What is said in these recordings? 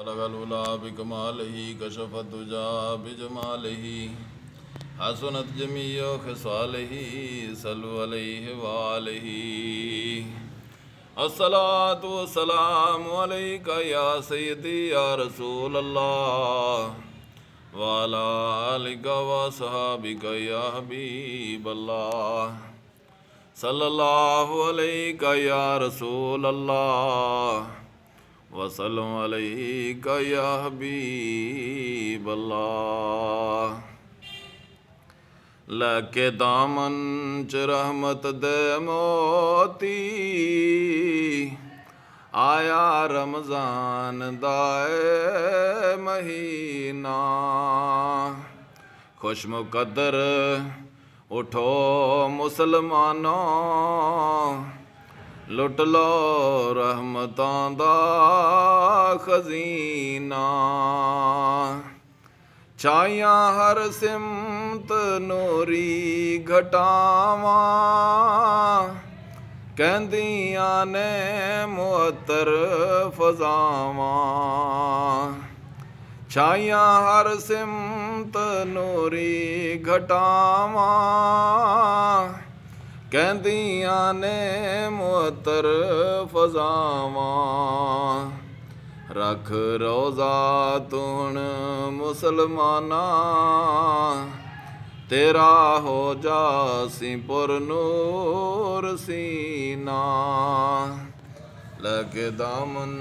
बलगलुला बिकमालही कशफतुजा बिजमालही हसनत जमीयो खसालही सल्लु अलैहि वालही अस्सलातु वस्सलामु अलैका या सय्यदी या रसूल अल्लाह वाला आलिका व सहाबिका या हबीब अल्लाह सल्लल्लाहु अलैका या रसूल अल्लाह वसल्लम अलैका या हबीब अल्लाह। लैके दामन च रहमत दे मोती आया रमज़ान दाए महीना। खुश मुकद्दर उठो मुसलमानों लुट लो रहमतां दा खजीना। छाइयां हर सिमत नूरी घटावां कहंदियां ने मुअत्तर फज़ावां। छाइयां हर सिमत नूरी घटावां कहंदियां ने मुअत्तर फज़ावां। रख रोज़ा तू हुण मुसलमाना तेरा हो जासी पुर नूर सीना। लैके दामन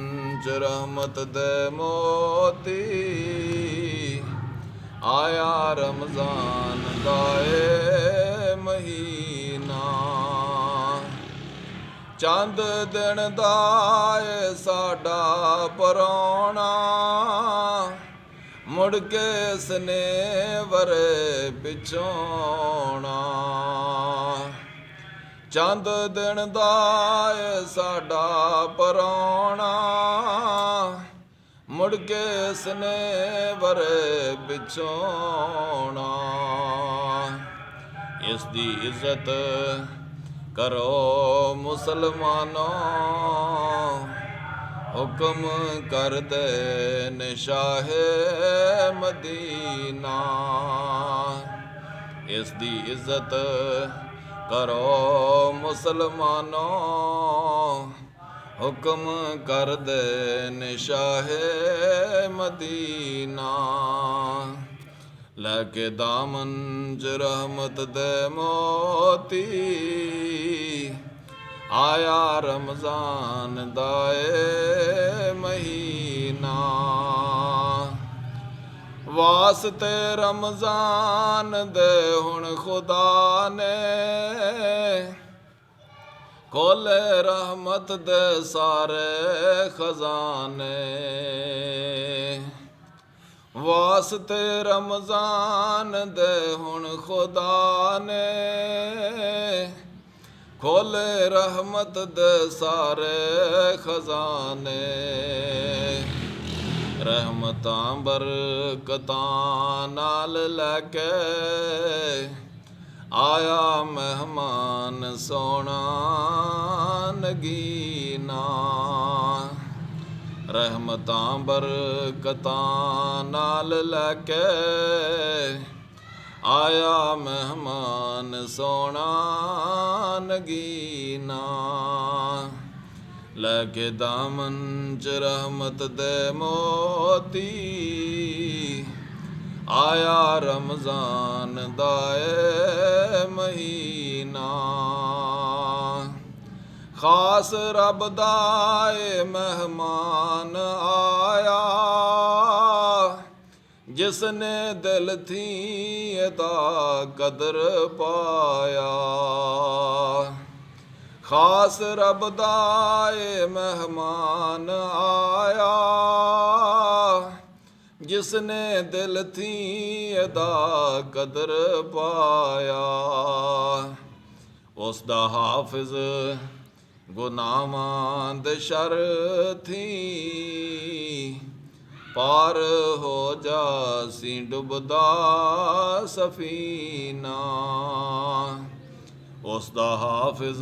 च रहमत दे मोती आया रमज़ान दाए महीना। चंद दिन दाए साडा पराउणा मुड़ के सने वरे पिछोणा। चंद दिन दाए साडा पराउणा मुड़ के सने वरे पिछोणा। इस दी इज्जत करो मुसलमानों हुक्म कर दे निशाहे मदीना। इस दी इज्जत करो मुसलमानों हुक्म कर दे निशाहे मदीना। लैके दामन च रहमत दे मोती आया रमज़ान दाए महीना। वास्ते रमज़ान दे हुण खुदा ने खोले रहमत दे सारे खजाने। वास्ते रमज़ान दे हुण खुदा ने खोले रहमत दे सारे खजाने। रहमतां बरकतां नाल लैके आया मेहमान सोना नगीना। रहमतां बरकतां नाल लैके आया मेहमान सोना नगीना। लैके दामन च रहमत दे मोती आया रमज़ान दाए महीना। खास रब दा मेहमान आया जिसने दिल थी अता कदर पाया। खास रब दा मेहमान आया जिसने दिल थी अदा कदर पाया। उस दा हाफिज गुनाहां दे शर थी पार हो जासी डुबदा सफीना। उस दा हाफिज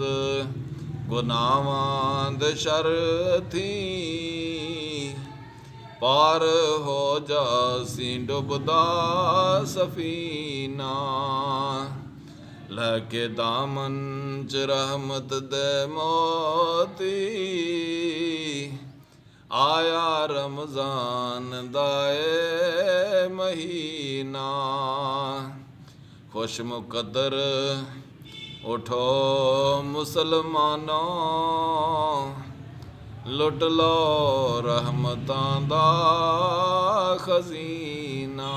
गुनाहां दे शर थी ਪਾਰ ਹੋ ਜਾਸੀ ਡੁੱਬਦਾ ਸਫੀਨਾ। ਲੈ ਕੇ ਦਾਮਨ ਚ ਰਹਿਮਤ ਦੇ ਮੋਤੀ, ਆਇਆ ਰਮਜ਼ਾਨ ਦਾ ਏ ਮਹੀਨਾ। ਖੁਸ਼ ਮੁਕੱਦਰ ਉਠੋ ਮੁਸਲਮਾਨੋ, ਲੁੱਟ ਲਓ ਰਹਿਮਤਾਂ ਦਾ ਖਜ਼ੀਨਾ।